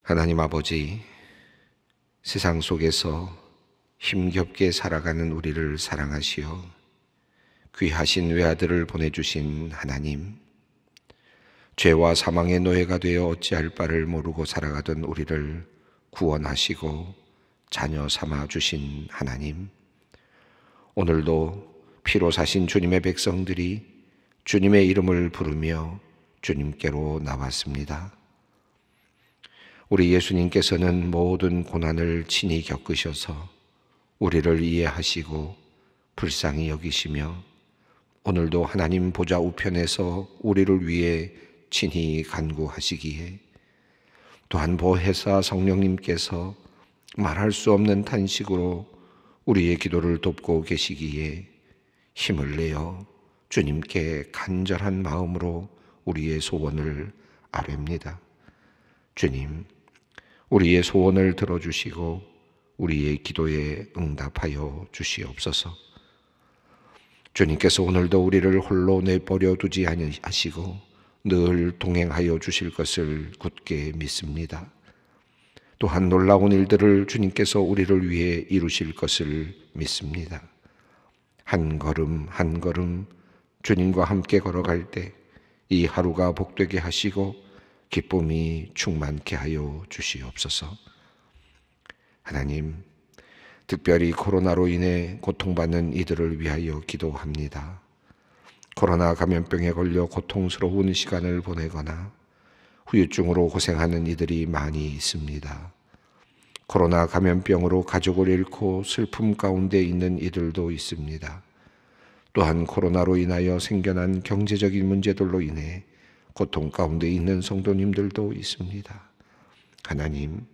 하나님 아버지, 세상 속에서 힘겹게 살아가는 우리를 사랑하시어 귀하신 외아들을 보내주신 하나님, 죄와 사망의 노예가 되어 어찌할 바를 모르고 살아가던 우리를 구원하시고 자녀 삼아 주신 하나님, 오늘도 피로 사신 주님의 백성들이 주님의 이름을 부르며 주님께로 나왔습니다. 우리 예수님께서는 모든 고난을 친히 겪으셔서 우리를 이해하시고 불쌍히 여기시며 오늘도 하나님 보좌 우편에서 우리를 위해 친히 간구하시기에, 또한 보혜사 성령님께서 말할 수 없는 탄식으로 우리의 기도를 돕고 계시기에 힘을 내어 주님께 간절한 마음으로 우리의 소원을 아뢰옵니다. 주님, 우리의 소원을 들어주시고 우리의 기도에 응답하여 주시옵소서. 주님께서 오늘도 우리를 홀로 내버려 두지 아니하시고 늘 동행하여 주실 것을 굳게 믿습니다. 또한 놀라운 일들을 주님께서 우리를 위해 이루실 것을 믿습니다. 한 걸음 한 걸음 주님과 함께 걸어갈 때 이 하루가 복되게 하시고 기쁨이 충만케 하여 주시옵소서. 하나님, 특별히 코로나로 인해 고통받는 이들을 위하여 기도합니다. 코로나 감염병에 걸려 고통스러운 시간을 보내거나 후유증으로 고생하는 이들이 많이 있습니다. 코로나 감염병으로 가족을 잃고 슬픔 가운데 있는 이들도 있습니다. 또한 코로나로 인하여 생겨난 경제적인 문제들로 인해 고통 가운데 있는 성도님들도 있습니다. 하나님,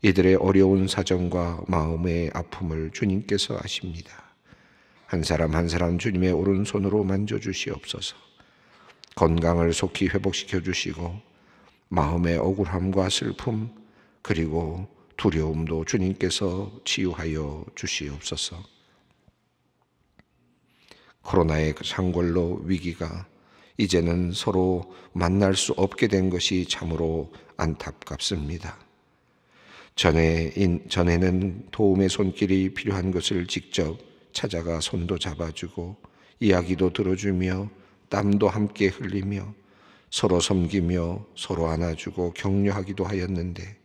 이들의 어려운 사정과 마음의 아픔을 주님께서 아십니다. 한 사람 한 사람 주님의 오른손으로 만져주시옵소서. 건강을 속히 회복시켜 주시고 마음의 억울함과 슬픔 그리고 두려움도 주님께서 치유하여 주시옵소서. 코로나의 창궐로 위기가 이제는 서로 만날 수 없게 된 것이 참으로 안타깝습니다. 전에는 도움의 손길이 필요한 것을 직접 찾아가 손도 잡아주고 이야기도 들어주며 땀도 함께 흘리며 서로 섬기며 서로 안아주고 격려하기도 하였는데,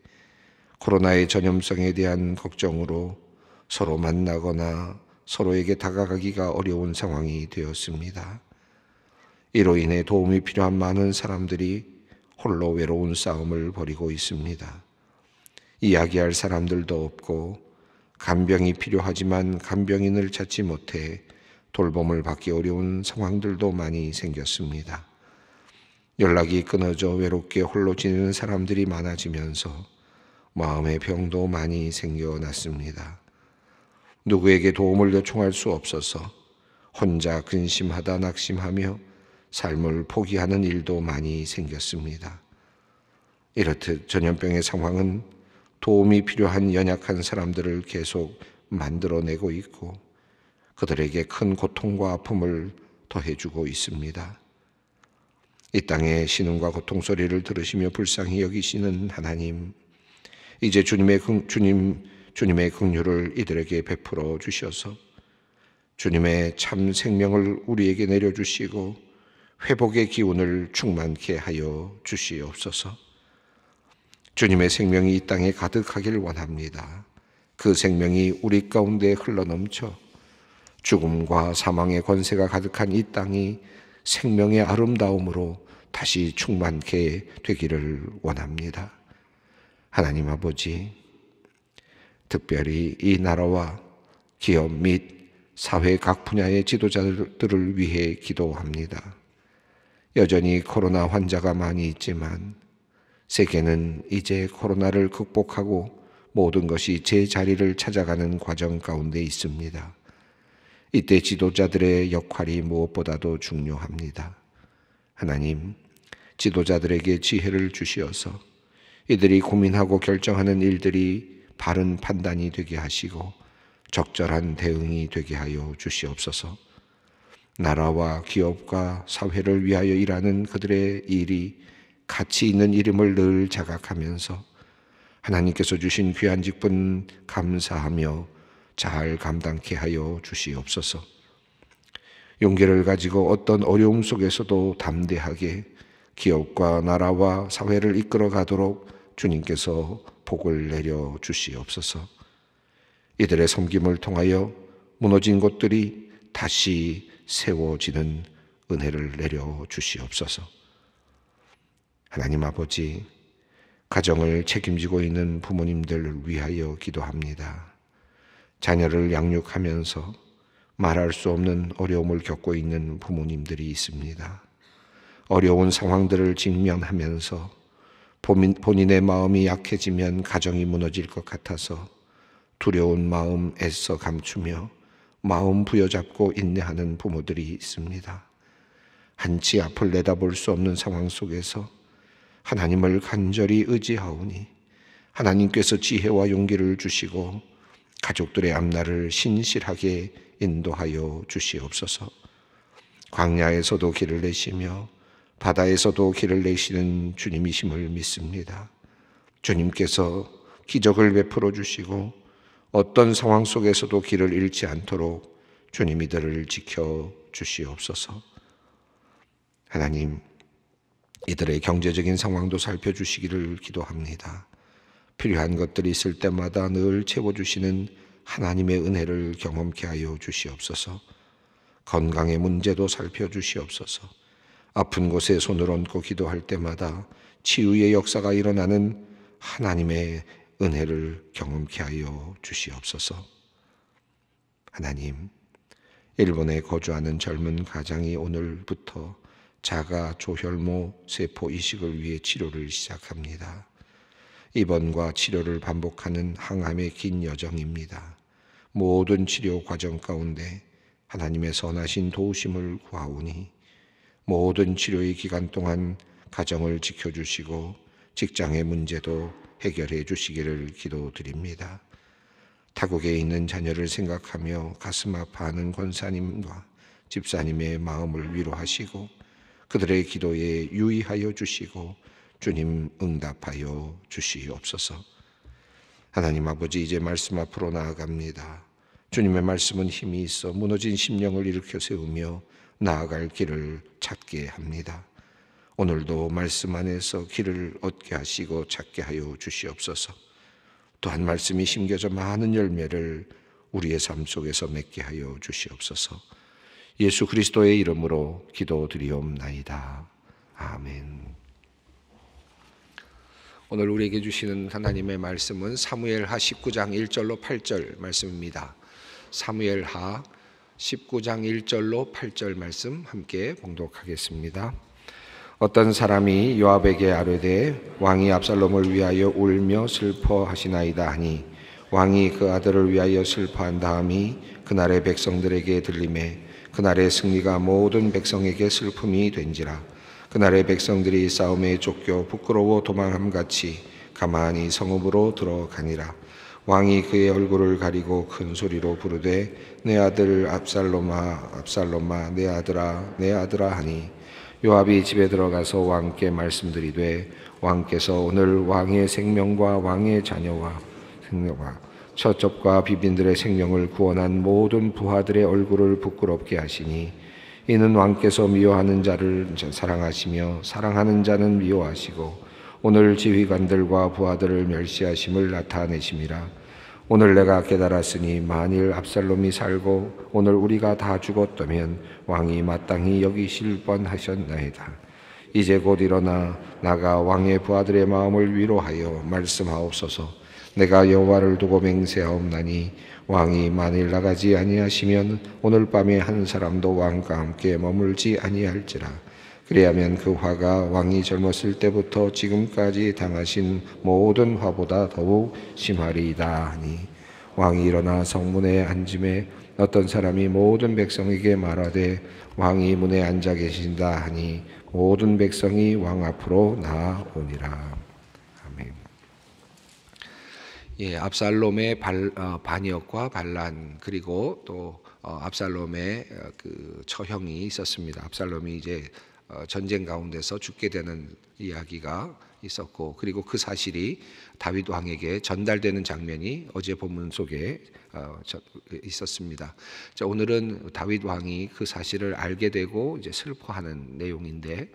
코로나의 전염성에 대한 걱정으로 서로 만나거나 서로에게 다가가기가 어려운 상황이 되었습니다. 이로 인해 도움이 필요한 많은 사람들이 홀로 외로운 싸움을 벌이고 있습니다. 이야기할 사람들도 없고 간병이 필요하지만 간병인을 찾지 못해 돌봄을 받기 어려운 상황들도 많이 생겼습니다. 연락이 끊어져 외롭게 홀로 지내는 사람들이 많아지면서 마음의 병도 많이 생겨났습니다. 누구에게 도움을 요청할 수 없어서 혼자 근심하다 낙심하며 삶을 포기하는 일도 많이 생겼습니다. 이렇듯 전염병의 상황은 도움이 필요한 연약한 사람들을 계속 만들어내고 있고 그들에게 큰 고통과 아픔을 더해주고 있습니다. 이 땅의 신음과 고통 소리를 들으시며 불쌍히 여기시는 하나님, 이제 주님의 긍휼을 이들에게 베풀어 주셔서 주님의 참 생명을 우리에게 내려주시고 회복의 기운을 충만케 하여 주시옵소서. 주님의 생명이 이 땅에 가득하길 원합니다. 그 생명이 우리 가운데 흘러넘쳐 죽음과 사망의 권세가 가득한 이 땅이 생명의 아름다움으로 다시 충만케 되기를 원합니다. 하나님 아버지, 특별히 이 나라와 기업 및 사회 각 분야의 지도자들을 위해 기도합니다. 여전히 코로나 환자가 많이 있지만 세계는 이제 코로나를 극복하고 모든 것이 제자리를 찾아가는 과정 가운데 있습니다. 이때 지도자들의 역할이 무엇보다도 중요합니다. 하나님, 지도자들에게 지혜를 주시어서 이들이 고민하고 결정하는 일들이 바른 판단이 되게 하시고 적절한 대응이 되게 하여 주시옵소서. 나라와 기업과 사회를 위하여 일하는 그들의 일이 가치 있는 이름을 늘 자각하면서 하나님께서 주신 귀한 직분 감사하며 잘 감당케 하여 주시옵소서. 용기를 가지고 어떤 어려움 속에서도 담대하게 기업과 나라와 사회를 이끌어 가도록 주님께서 복을 내려 주시옵소서. 이들의 섬김을 통하여 무너진 곳들이 다시 세워지는 은혜를 내려 주시옵소서. 하나님 아버지, 가정을 책임지고 있는 부모님들을 위하여 기도합니다. 자녀를 양육하면서 말할 수 없는 어려움을 겪고 있는 부모님들이 있습니다. 어려운 상황들을 직면하면서 본인의 마음이 약해지면 가정이 무너질 것 같아서 두려운 마음 애써 감추며 마음 부여잡고 인내하는 부모들이 있습니다. 한치 앞을 내다볼 수 없는 상황 속에서 하나님을 간절히 의지하오니 하나님께서 지혜와 용기를 주시고 가족들의 앞날을 신실하게 인도하여 주시옵소서. 광야에서도 길을 내시며 바다에서도 길을 내시는 주님이심을 믿습니다. 주님께서 기적을 베풀어 주시고 어떤 상황 속에서도 길을 잃지 않도록 주님 이들을 지켜 주시옵소서. 하나님, 이들의 경제적인 상황도 살펴주시기를 기도합니다. 필요한 것들이 있을 때마다 늘 채워주시는 하나님의 은혜를 경험케 하여 주시옵소서. 건강의 문제도 살펴주시옵소서. 아픈 곳에 손을 얹고 기도할 때마다 치유의 역사가 일어나는 하나님의 은혜를 경험케 하여 주시옵소서. 하나님, 일본에 거주하는 젊은 가장이 오늘부터 자가 조혈모 세포 이식을 위해 치료를 시작합니다. 입원과 치료를 반복하는 항암의 긴 여정입니다. 모든 치료 과정 가운데 하나님의 선하신 도우심을 구하오니 모든 치료의 기간 동안 가정을 지켜주시고 직장의 문제도 해결해 주시기를 기도드립니다. 타국에 있는 자녀를 생각하며 가슴 아파하는 권사님과 집사님의 마음을 위로하시고 그들의 기도에 유의하여 주시고 주님 응답하여 주시옵소서. 하나님 아버지, 이제 말씀 앞으로 나아갑니다. 주님의 말씀은 힘이 있어 무너진 심령을 일으켜 세우며 나아갈 길을 찾게 합니다. 오늘도 말씀 안에서 길을 얻게 하시고 찾게 하여 주시옵소서. 또한 말씀이 심겨져 많은 열매를 우리의 삶 속에서 맺게 하여 주시옵소서. 예수 그리스도의 이름으로 기도드리옵나이다. 아멘. 오늘 우리에게 주시는 하나님의 말씀은 사무엘하 19장 1절로 8절 말씀입니다. 사무엘하 19장 1절로 8절 말씀 함께 봉독하겠습니다. 어떤 사람이 요압에게 아뢰되 왕이 압살롬을 위하여 울며 슬퍼하시나이다 하니 왕이 그 아들을 위하여 슬퍼한 다음이 그날의 백성들에게 들리매 그날의 승리가 모든 백성에게 슬픔이 된지라. 그날의 백성들이 싸움에 쫓겨 부끄러워 도망함같이 가만히 성읍으로 들어가니라. 왕이 그의 얼굴을 가리고 큰 소리로 부르되 내 아들 압살롬아 압살롬아 내 아들아 내 아들아 하니 요압이 집에 들어가서 왕께 말씀드리되 왕께서 오늘 왕의 생명과 왕의 자녀와 처첩과 비빈들의 생명을 구원한 모든 부하들의 얼굴을 부끄럽게 하시니 이는 왕께서 미워하는 자를 사랑하시며 사랑하는 자는 미워하시고 오늘 지휘관들과 부하들을 멸시하심을 나타내심이라. 오늘 내가 깨달았으니 만일 압살롬이 살고 오늘 우리가 다 죽었다면 왕이 마땅히 여기실 뻔하셨나이다. 이제 곧 일어나 나가 왕의 부하들의 마음을 위로하여 말씀하옵소서. 내가 여호와를 두고 맹세하옵나니 왕이 만일 나가지 아니하시면 오늘 밤에 한 사람도 왕과 함께 머물지 아니할지라. 그리하면 그 화가 왕이 젊었을 때부터 지금까지 당하신 모든 화보다 더욱 심하리이다 하니 왕이 일어나 성문에 앉음에 어떤 사람이 모든 백성에게 말하되 왕이 문에 앉아 계신다 하니 모든 백성이 왕 앞으로 나아오니라. 아멘. 예, 압살롬의 반역과 반란, 그리고 또 압살롬의 그 처형이 있었습니다. 압살롬이 이제 전쟁 가운데서 죽게 되는 이야기가 있었고, 그리고 그 사실이 다윗 왕에게 전달되는 장면이 어제 본문 속에 있었습니다. 자, 오늘은 다윗 왕이 그 사실을 알게 되고 이제 슬퍼하는 내용인데,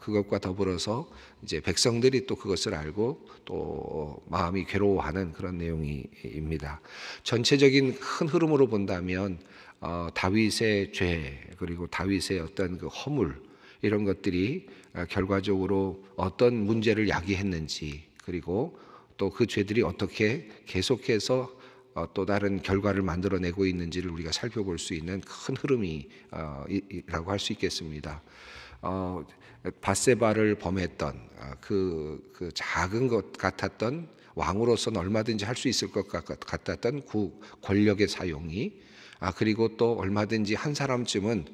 그것과 더불어서 이제 백성들이 또 그것을 알고 또 마음이 괴로워하는 그런 내용입니다. 전체적인 큰 흐름으로 본다면 다윗의 죄, 그리고 다윗의 어떤 그 허물, 이런 것들이 결과적으로 어떤 문제를 야기했는지, 그리고 또 그 죄들이 어떻게 계속해서 또 다른 결과를 만들어내고 있는지를 우리가 살펴볼 수 있는 큰 흐름이라고 할 수 있겠습니다. 밧세바를 범했던 그 작은 것 같았던, 왕으로서는 얼마든지 할 수 있을 것 같았던 그 권력의 사용이, 그리고 또 얼마든지 한 사람쯤은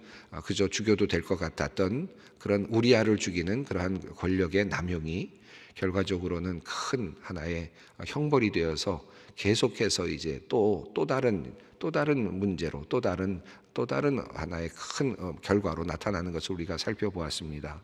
그저 죽여도 될 것 같았던 그런 우리아를 죽이는 그러한 권력의 남용이 결과적으로는 큰 하나의 형벌이 되어서 계속해서 이제 또 다른 문제로, 또 다른 하나의 큰 결과로 나타나는 것을 우리가 살펴보았습니다.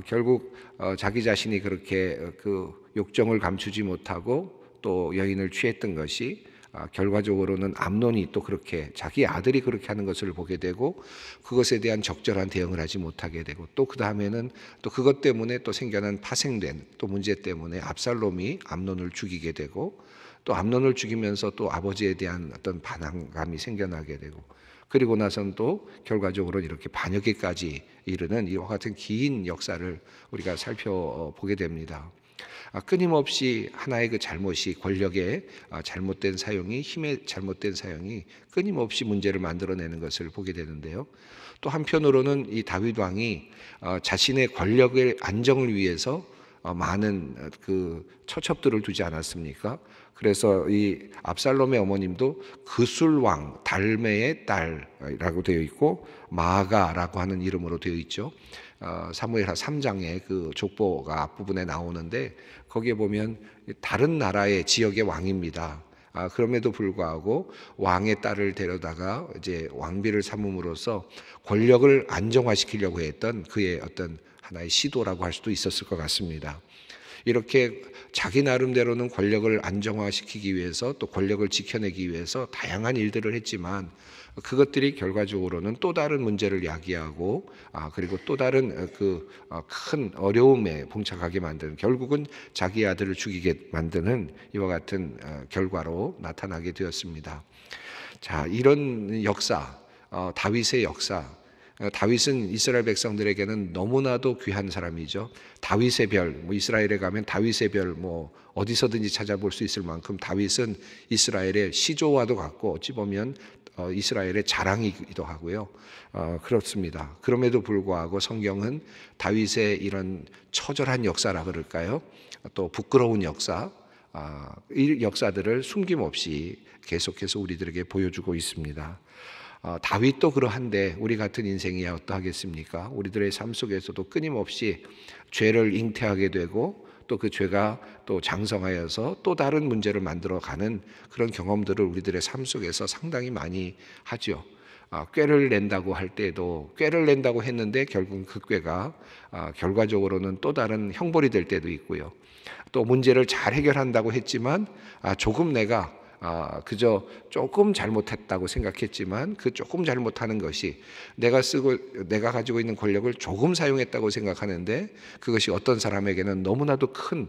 결국 자기 자신이 그렇게 그 욕정을 감추지 못하고 또 여인을 취했던 것이 결과적으로는 암논이 또 그렇게 자기 아들이 그렇게 하는 것을 보게 되고, 그것에 대한 적절한 대응을 하지 못하게 되고, 또 그 다음에는 또 그것 때문에 또 생겨난 파생된 또 문제 때문에 압살롬이 암논을 죽이게 되고, 또 암논을 죽이면서 또 아버지에 대한 어떤 반항감이 생겨나게 되고, 그리고 나선 또 결과적으로 이렇게 반역에까지 이르는 이와 같은 긴 역사를 우리가 살펴보게 됩니다. 끊임없이 하나의 그 잘못이, 권력의 잘못된 사용이, 힘의 잘못된 사용이 끊임없이 문제를 만들어내는 것을 보게 되는데요. 또 한편으로는 이 다윗 왕이 자신의 권력의 안정을 위해서 많은 그 처첩들을 두지 않았습니까? 그래서 이 압살롬의 어머님도 그술왕 달메의 딸이라고 되어 있고, 마아가라고 하는 이름으로 되어 있죠. 사무엘하 3장에 그 족보가 앞부분에 나오는데, 거기에 보면 다른 나라의 지역의 왕입니다. 그럼에도 불구하고 왕의 딸을 데려다가 이제 왕비를 삼음으로써 권력을 안정화시키려고 했던 그의 어떤 하나의 시도라고 할 수도 있었을 것 같습니다. 이렇게 자기 나름대로는 권력을 안정화시키기 위해서, 또 권력을 지켜내기 위해서 다양한 일들을 했지만, 그것들이 결과적으로는 또 다른 문제를 야기하고, 그리고 또 다른 그 큰 어려움에 봉착하게 만드는, 결국은 자기 아들을 죽이게 만드는 이와 같은 결과로 나타나게 되었습니다. 자, 이런 역사, 다윗의 역사, 다윗은 이스라엘 백성들에게는 너무나도 귀한 사람이죠. 다윗의 별, 이스라엘에 가면 다윗의 별 어디서든지 찾아볼 수 있을 만큼 다윗은 이스라엘의 시조와도 같고, 어찌 보면 이스라엘의 자랑이기도 하고요. 그렇습니다. 그럼에도 불구하고 성경은 다윗의 이런 처절한 역사라 그럴까요? 또 부끄러운 역사, 이 역사들을 숨김없이 계속해서 우리들에게 보여주고 있습니다. 다윗도 그러한데 우리 같은 인생이야 어떠하겠습니까? 우리들의 삶 속에서도 끊임없이 죄를 잉태하게 되고, 또 그 죄가 또 장성하여서 또 다른 문제를 만들어가는 그런 경험들을 우리들의 삶 속에서 상당히 많이 하죠. 꾀를 낸다고 할 때도, 꾀를 낸다고 했는데 결국 그 꾀가 결과적으로는 또 다른 형벌이 될 때도 있고요. 또 문제를 잘 해결한다고 했지만 조금 내가 그저 조금 잘못했다고 생각했지만, 그 조금 잘못하는 것이 내가 가지고 있는 권력을 조금 사용했다고 생각하는데, 그것이 어떤 사람에게는 너무나도 큰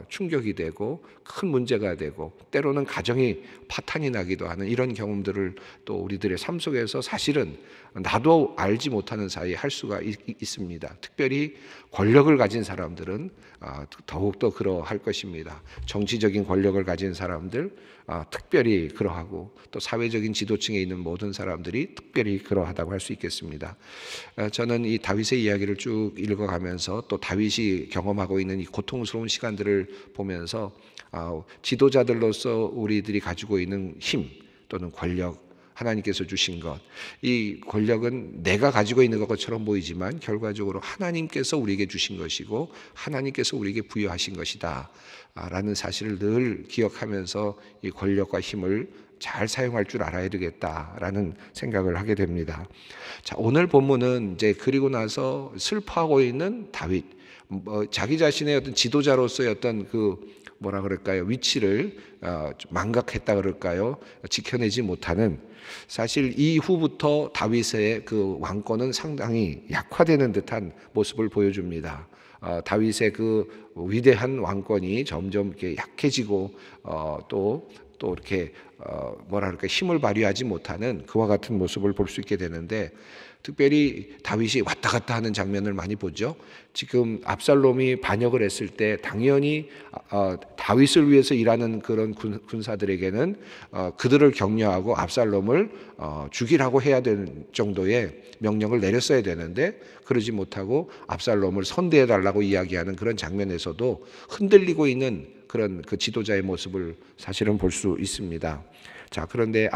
충격이 되고 큰 문제가 되고, 때로는 가정이 파탄이 나기도 하는 이런 경험들을 또 우리들의 삶 속에서 사실은 나도 알지 못하는 사이에 할 수가 있습니다. 특별히 권력을 가진 사람들은 더욱더 그러할 것입니다. 정치적인 권력을 가진 사람들 특별히 그러하고, 또 사회적인 지도층에 있는 모든 사람들이 특별히 그러하다고 할 수 있겠습니다. 저는 이 다윗의 이야기를 쭉 읽어가면서 또 다윗이 경험하고 있는 이 고통스러운 시간들을 보면서 지도자들로서 우리들이 가지고 있는 힘 또는 권력, 하나님께서 주신 것, 이 권력은 내가 가지고 있는 것처럼 보이지만 결과적으로 하나님께서 우리에게 주신 것이고 하나님께서 우리에게 부여하신 것이다 라는 사실을 늘 기억하면서 이 권력과 힘을 잘 사용할 줄 알아야 되겠다라는 생각을 하게 됩니다. 자, 오늘 본문은 이제 그리고 나서 슬퍼하고 있는 다윗, 자기 자신의 어떤 지도자로서의 어떤 그 뭐라 그럴까요? 위치를 망각했다 그럴까요? 지켜내지 못하는, 사실 이후부터 다윗의 그 왕권은 상당히 약화되는 듯한 모습을 보여줍니다. 다윗의 그 위대한 왕권이 점점 이렇게 약해지고 또 이렇게 뭐라 그럴까, 힘을 발휘하지 못하는 그와 같은 모습을 볼 수 있게 되는데, 특별히 다윗이 왔다 갔다 하는 장면을 많이 보죠. 지금 압살롬이 반역을 했을 때 당연히 다윗을 위해서 일하는 그런 군사들에게는 그들을 격려하고 압살롬을 죽이라고 해야 되는 정도의 명령을 내렸어야 되는데, 그러지 못하고 압살롬을 선대해 달라고 이야기하는 그런 장면에서도 흔들리고 있는 그런 그 지도자의 모습을 사실은 볼 수 있습니다. 자, 그런데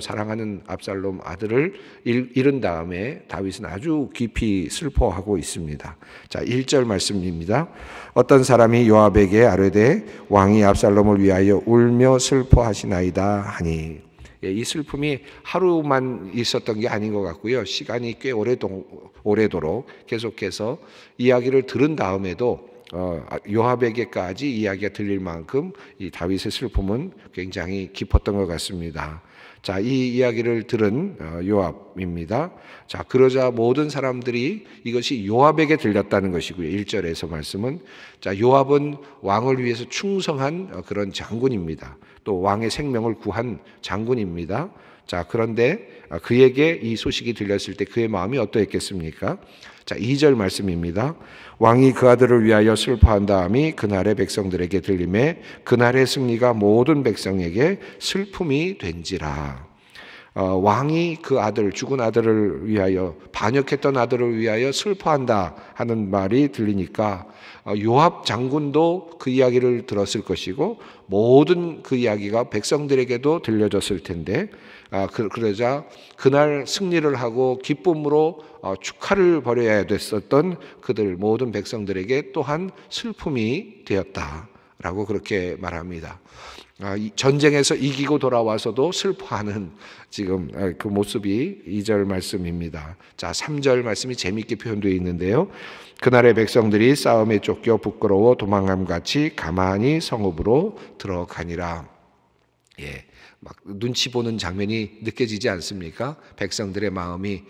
사랑하는 압살롬 아들을 잃은 다음에 다윗은 아주 깊이 슬퍼하고 있습니다. 자, 1절 말씀입니다. 어떤 사람이 요압에게 아뢰되 왕이 압살롬을 위하여 울며 슬퍼하시나이다 하니. 이 슬픔이 하루만 있었던 게 아닌 것 같고요. 시간이 꽤 오래도록 계속해서 이야기를 들은 다음에도 요압에게까지 이야기가 들릴 만큼 이 다윗의 슬픔은 굉장히 깊었던 것 같습니다. 자, 이 이야기를 들은 요압입니다. 자, 그러자 모든 사람들이 이것이 요압에게 들렸다는 것이고요. 1절에서 말씀은, 자, 요압은 왕을 위해서 충성한 그런 장군입니다. 또 왕의 생명을 구한 장군입니다. 자, 그런데 그에게 이 소식이 들렸을 때 그의 마음이 어떠했겠습니까? 자, 2절 말씀입니다. 왕이 그 아들을 위하여 슬퍼한 다음이 그날의 백성들에게 들림에 그날의 승리가 모든 백성에게 슬픔이 된지라. 왕이 그 아들, 죽은 아들을 위하여, 반역했던 아들을 위하여 슬퍼한다 하는 말이 들리니까 요압 장군도 그 이야기를 들었을 것이고 모든 그 이야기가 백성들에게도 들려졌을 텐데, 그러자 그날 승리를 하고 기쁨으로 축하를 벌여야 됐었던 그들 모든 백성들에게 또한 슬픔이 되었다라고 그렇게 말합니다. 전쟁에서 이기고 돌아와서도 슬퍼하는 지금 그 모습이 2절 말씀입니다. 자, 3절 말씀이 재미있게 표현되어 있는데요. 그날의 백성들이 싸움에 쫓겨 부끄러워 도망함같이 가만히 성읍으로 들어가니라. 예, 막 눈치 보는 장면이 느껴지지 않습니까? 백성들의 마음이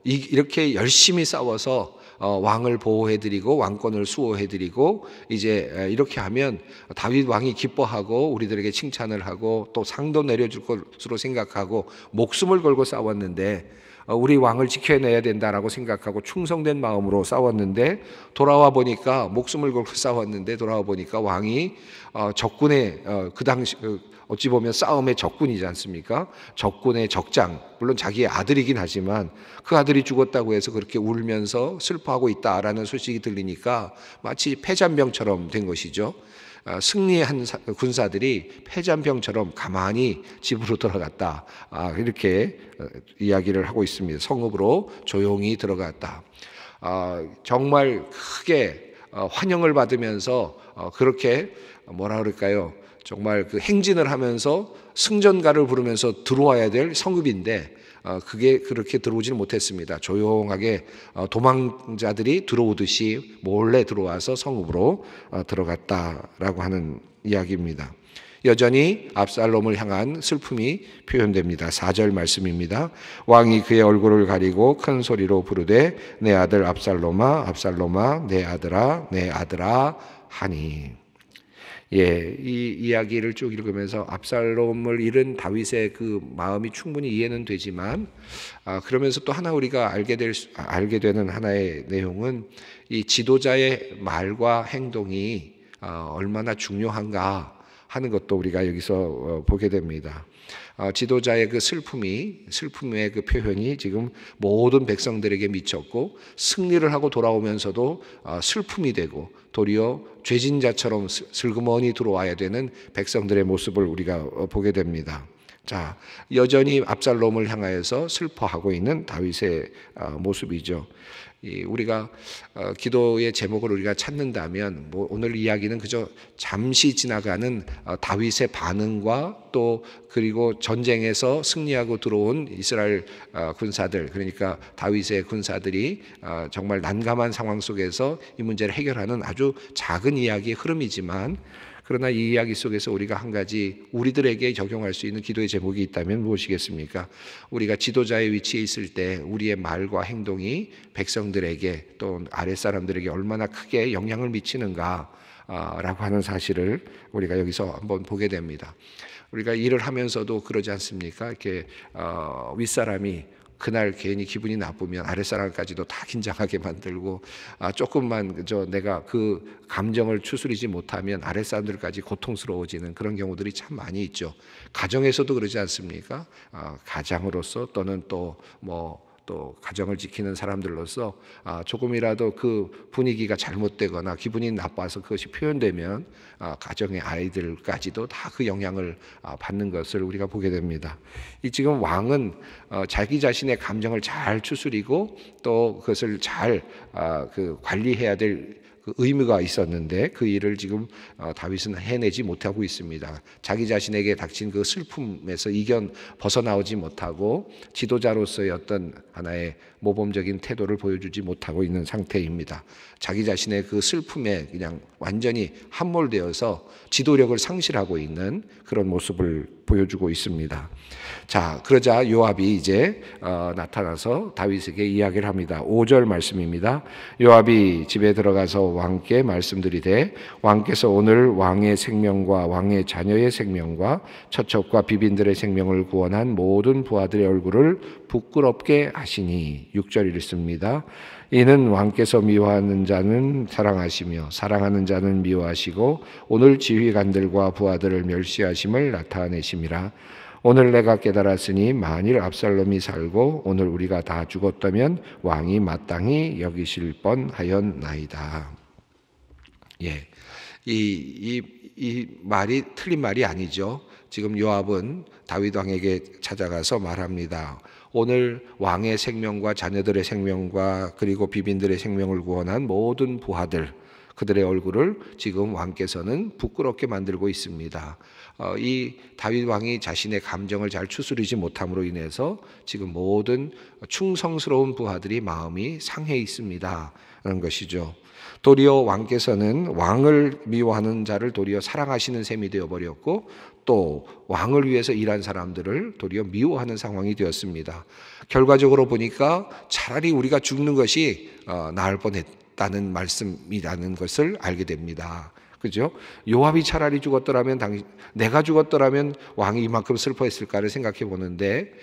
이렇게 열심히 싸워서 왕을 보호해드리고 왕권을 수호해드리고 이제 이렇게 하면 다윗 왕이 기뻐하고 우리들에게 칭찬을 하고 또 상도 내려줄 것으로 생각하고 목숨을 걸고 싸웠는데, 우리 왕을 지켜내야 된다라고 생각하고 충성된 마음으로 싸웠는데 돌아와 보니까, 목숨을 걸고 싸웠는데 돌아와 보니까 왕이 적군의 그 당시 어찌 보면 싸움의 적군이지 않습니까? 적군의 적장, 물론 자기의 아들이긴 하지만 그 아들이 죽었다고 해서 그렇게 울면서 슬퍼하고 있다라는 소식이 들리니까 마치 패잔병처럼 된 것이죠. 승리한 군사들이 패잔병처럼 가만히 집으로 들어갔다, 이렇게 이야기를 하고 있습니다. 성읍으로 조용히 들어갔다. 정말 크게 환영을 받으면서 그렇게 뭐라 그럴까요? 정말 그 행진을 하면서 승전가를 부르면서 들어와야 될 성읍인데 그게 그렇게 들어오지는 못했습니다. 조용하게 도망자들이 들어오듯이 몰래 들어와서 성읍으로 들어갔다라고 하는 이야기입니다. 여전히 압살롬을 향한 슬픔이 표현됩니다. 4절 말씀입니다. 왕이 그의 얼굴을 가리고 큰 소리로 부르되 내 아들 압살롬아 압살롬아 내 아들아 내 아들아 하니. 예, 이 이야기를 쭉 읽으면서 압살롬을 잃은 다윗의 그 마음이 충분히 이해는 되지만, 그러면서 또 하나 우리가 알게 되는 하나의 내용은 이 지도자의 말과 행동이 얼마나 중요한가 하는 것도 우리가 여기서 보게 됩니다. 지도자의 그 슬픔의 그 표현이 지금 모든 백성들에게 미쳤고, 승리를 하고 돌아오면서도 슬픔이 되고 도리어 죄진자처럼 슬그머니 들어와야 되는 백성들의 모습을 우리가 보게 됩니다. 자, 여전히 압살롬을 향하여서 슬퍼하고 있는 다윗의 모습이죠. 우리가 기도의 제목을 우리가 찾는다면 오늘 이야기는 그저 잠시 지나가는 다윗의 반응과 또 그리고 전쟁에서 승리하고 들어온 이스라엘 군사들, 그러니까 다윗의 군사들이 정말 난감한 상황 속에서 이 문제를 해결하는 아주 작은 이야기의 흐름이지만, 그러나 이 이야기 속에서 우리가 한 가지 우리들에게 적용할 수 있는 기도의 제목이 있다면 무엇이겠습니까? 우리가 지도자의 위치에 있을 때 우리의 말과 행동이 백성들에게 또 아랫사람들에게 얼마나 크게 영향을 미치는가 라고 하는 사실을 우리가 여기서 한번 보게 됩니다. 우리가 일을 하면서도 그러지 않습니까? 이렇게 윗사람이 그날 괜히 기분이 나쁘면 아랫사람까지도 다 긴장하게 만들고, 조금만 내가 그 감정을 추스리지 못하면 아랫사람들까지 고통스러워지는 그런 경우들이 참 많이 있죠. 가정에서도 그러지 않습니까? 가장으로서 또는 또 가정을 지키는 사람들로서 조금이라도 그 분위기가 잘못되거나 기분이 나빠서 그것이 표현되면 가정의 아이들까지도 다 그 영향을 받는 것을 우리가 보게 됩니다. 지금 왕은 자기 자신의 감정을 잘 추스리고 또 그것을 잘 관리해야 될 그 의무가 있었는데 그 일을 지금 다윗은 해내지 못하고 있습니다. 자기 자신에게 닥친 그 슬픔에서 이견 벗어나오지 못하고 지도자로서의 어떤 하나의 모범적인 태도를 보여주지 못하고 있는 상태입니다. 자기 자신의 그 슬픔에 그냥 완전히 함몰되어서 지도력을 상실하고 있는 그런 모습을 보여주고 있습니다. 자, 그러자 요압이 이제 나타나서 다윗에게 이야기를 합니다. 5절 말씀입니다. 요압이 집에 들어가서 왕께 말씀드리되 왕께서 오늘 왕의 생명과 왕의 자녀의 생명과 처첩과 비빈들의 생명을 구원한 모든 부하들의 얼굴을 부끄럽게 하시니. 6절 읽습니다. 이는 왕께서 미워하는 자는 사랑하시며 사랑하는 자는 미워하시고 오늘 지휘관들과 부하들을 멸시하심을 나타내심이라. 오늘 내가 깨달았으니 만일 압살롬이 살고 오늘 우리가 다 죽었다면 왕이 마땅히 여기실 뻔하였나이다. 예, 이 말이 틀린 말이 아니죠. 지금 요압은 다윗 왕에게 찾아가서 말합니다. 오늘 왕의 생명과 자녀들의 생명과 그리고 비빈들의 생명을 구원한 모든 부하들, 그들의 얼굴을 지금 왕께서는 부끄럽게 만들고 있습니다. 이 다윗 왕이 자신의 감정을 잘 추스리지 못함으로 인해서 지금 모든 충성스러운 부하들이 마음이 상해 있습니다 라는 것이죠. 도리어 왕께서는 왕을 미워하는 자를 도리어 사랑하시는 셈이 되어버렸고 또 왕을 위해서 일한 사람들을 도리어 미워하는 상황이 되었습니다. 결과적으로 보니까 차라리 우리가 죽는 것이 나을 뻔했다는 말씀이라는 것을 알게 됩니다. 그죠? 요압이 차라리 죽었더라면 내가 죽었더라면 왕이 이만큼 슬퍼했을까를 생각해 보는데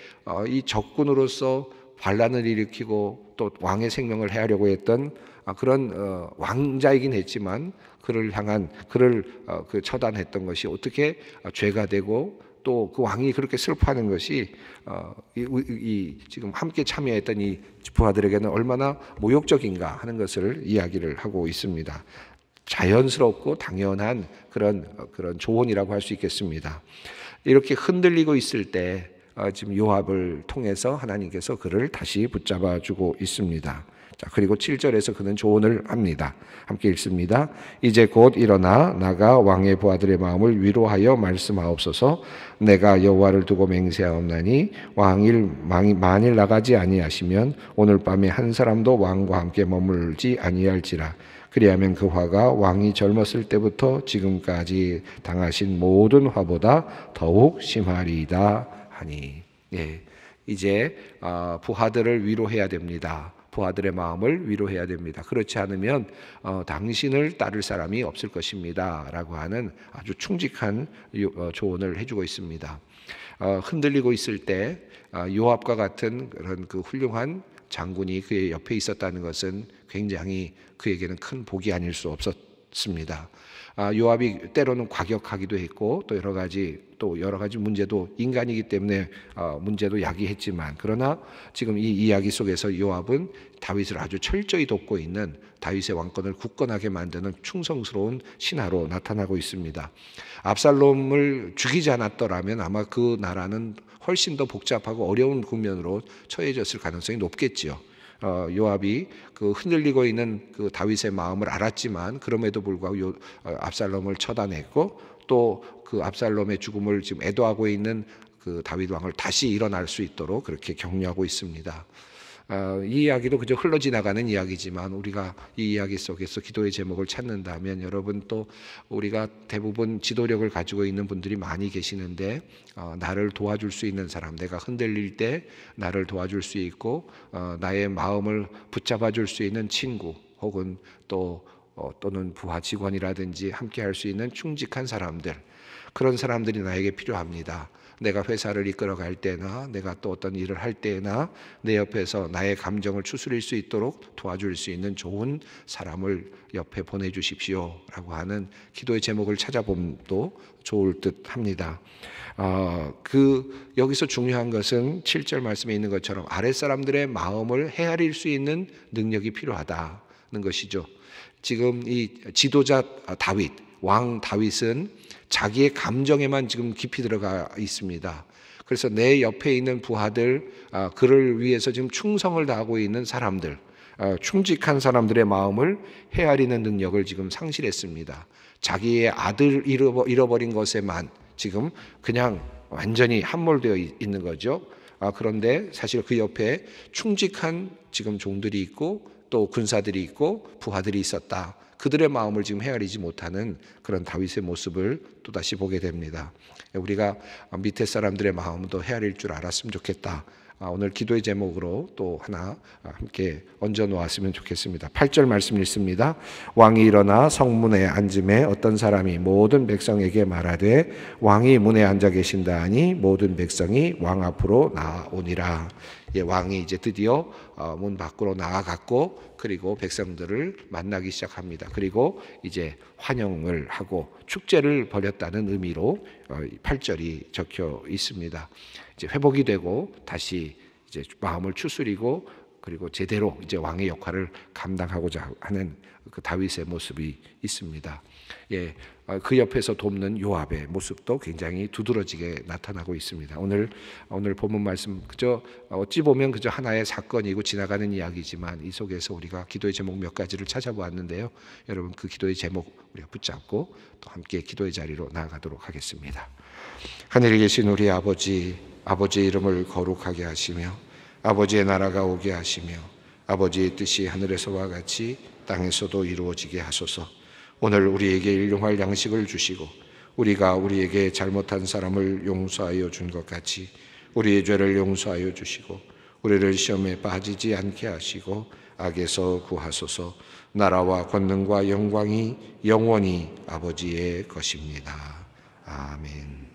이 적군으로서 반란을 일으키고 또 왕의 생명을 해하려고 했던 그런 왕자이긴 했지만 그를 처단했던 것이 어떻게 죄가 되고 또 그 왕이 그렇게 슬퍼하는 것이 지금 함께 참여했던 이 부하들에게는 얼마나 모욕적인가 하는 것을 이야기를 하고 있습니다. 자연스럽고 당연한 그런 조언이라고 할 수 있겠습니다. 이렇게 흔들리고 있을 때 지금 요압을 통해서 하나님께서 그를 다시 붙잡아 주고 있습니다. 자, 그리고 7절에서 그는 조언을 합니다. 함께 읽습니다. 이제 곧 일어나 나가 왕의 부하들의 마음을 위로하여 말씀하옵소서. 내가 여호와를 두고 맹세하옵나니 만일 나가지 아니하시면 오늘 밤에 한 사람도 왕과 함께 머물지 아니할지라. 그리하면 그 화가 왕이 젊었을 때부터 지금까지 당하신 모든 화보다 더욱 심하리이다 하니. 예, 이제 부하들을 위로해야 됩니다. 부하들의 마음을 위로해야 됩니다. 그렇지 않으면 당신을 따를 사람이 없을 것입니다 라고 하는 아주 충직한 조언을 해주고 있습니다. 흔들리고 있을 때 요압과 같은 그런 그 훌륭한 장군이 그의 옆에 있었다는 것은 굉장히 그에게는 큰 복이 아닐 수 있었습니다. 요압이 때로는 과격하기도 했고 또 여러 가지 문제도 인간이기 때문에 문제도 야기했지만, 그러나 지금 이 이야기 속에서 요압은 다윗을 아주 철저히 돕고 있는, 다윗의 왕권을 굳건하게 만드는 충성스러운 신하로 나타나고 있습니다. 압살롬을 죽이지 않았더라면 아마 그 나라는 훨씬 더 복잡하고 어려운 국면으로 처해졌을 가능성이 높겠지요. 요압이 그 흔들리고 있는 그 다윗의 마음을 알았지만 그럼에도 불구하고 압살롬을 처단했고, 또 그 압살롬의 죽음을 지금 애도하고 있는 그 다윗 왕을 다시 일어날 수 있도록 그렇게 격려하고 있습니다. 이 이야기도 그저 흘러 지나가는 이야기지만 우리가 이 이야기 속에서 기도의 제목을 찾는다면, 여러분 또 우리가 대부분 지도력을 가지고 있는 분들이 많이 계시는데 나를 도와줄 수 있는 사람, 내가 흔들릴 때 나를 도와줄 수 있고 나의 마음을 붙잡아 줄 수 있는 친구, 혹은 또는 부하 직원이라든지 함께 할 수 있는 충직한 사람들, 그런 사람들이 나에게 필요합니다. 내가 회사를 이끌어갈 때나 내가 또 어떤 일을 할 때나 내 옆에서 나의 감정을 추스릴 수 있도록 도와줄 수 있는 좋은 사람을 옆에 보내주십시오 라고 하는 기도의 제목을 찾아봄도 좋을 듯 합니다. 여기서 중요한 것은 7절 말씀에 있는 것처럼 아랫사람들의 마음을 헤아릴 수 있는 능력이 필요하다는 것이죠. 지금 이 지도자 다윗, 왕 다윗은 자기의 감정에만 지금 깊이 들어가 있습니다. 그래서 내 옆에 있는 부하들, 그를 위해서 지금 충성을 다하고 있는 사람들, 충직한 사람들의 마음을 헤아리는 능력을 지금 상실했습니다. 자기의 아들 잃어버린 것에만 지금 그냥 완전히 함몰되어 있는 거죠. 그런데 사실 그 옆에 충직한 지금 종들이 있고 또 군사들이 있고 부하들이 있었다. 그들의 마음을 지금 헤아리지 못하는 그런 다윗의 모습을 또다시 보게 됩니다. 우리가 밑에 사람들의 마음도 헤아릴 줄 알았으면 좋겠다. 오늘 기도의 제목으로 또 하나 함께 얹어 놓았으면 좋겠습니다. 8절 말씀 읽습니다. 왕이 일어나 성문에 앉음에 어떤 사람이 모든 백성에게 말하되 왕이 문에 앉아 계신다 하니 모든 백성이 왕 앞으로 나아오니라. 왕이 이제 드디어 문 밖으로 나아갔고, 그리고 백성들을 만나기 시작합니다. 그리고 이제 환영을 하고 축제를 벌였다는 의미로 8절이 적혀 있습니다. 이제 회복이 되고 다시 이제 마음을 추스리고 그리고 제대로 이제 왕의 역할을 감당하고자 하는 그 다윗의 모습이 있습니다. 그 옆에서 돕는 요압의 모습도 굉장히 두드러지게 나타나고 있습니다. 오늘 본문 말씀 그저 어찌 보면 그저 하나의 사건이고 지나가는 이야기지만 이 속에서 우리가 기도의 제목 몇 가지를 찾아보았는데요. 여러분 그 기도의 제목 우리가 붙잡고 또 함께 기도의 자리로 나아가도록 하겠습니다. 하늘에 계신 우리 아버지, 아버지의 이름을 거룩하게 하시며 아버지의 나라가 오게 하시며 아버지의 뜻이 하늘에서와 같이 땅에서도 이루어지게 하소서. 오늘 우리에게 일용할 양식을 주시고 우리가 우리에게 잘못한 사람을 용서하여 준 것 같이 우리의 죄를 용서하여 주시고 우리를 시험에 빠지지 않게 하시고 악에서 구하소서. 나라와 권능과 영광이 영원히 아버지의 것입니다. 아멘.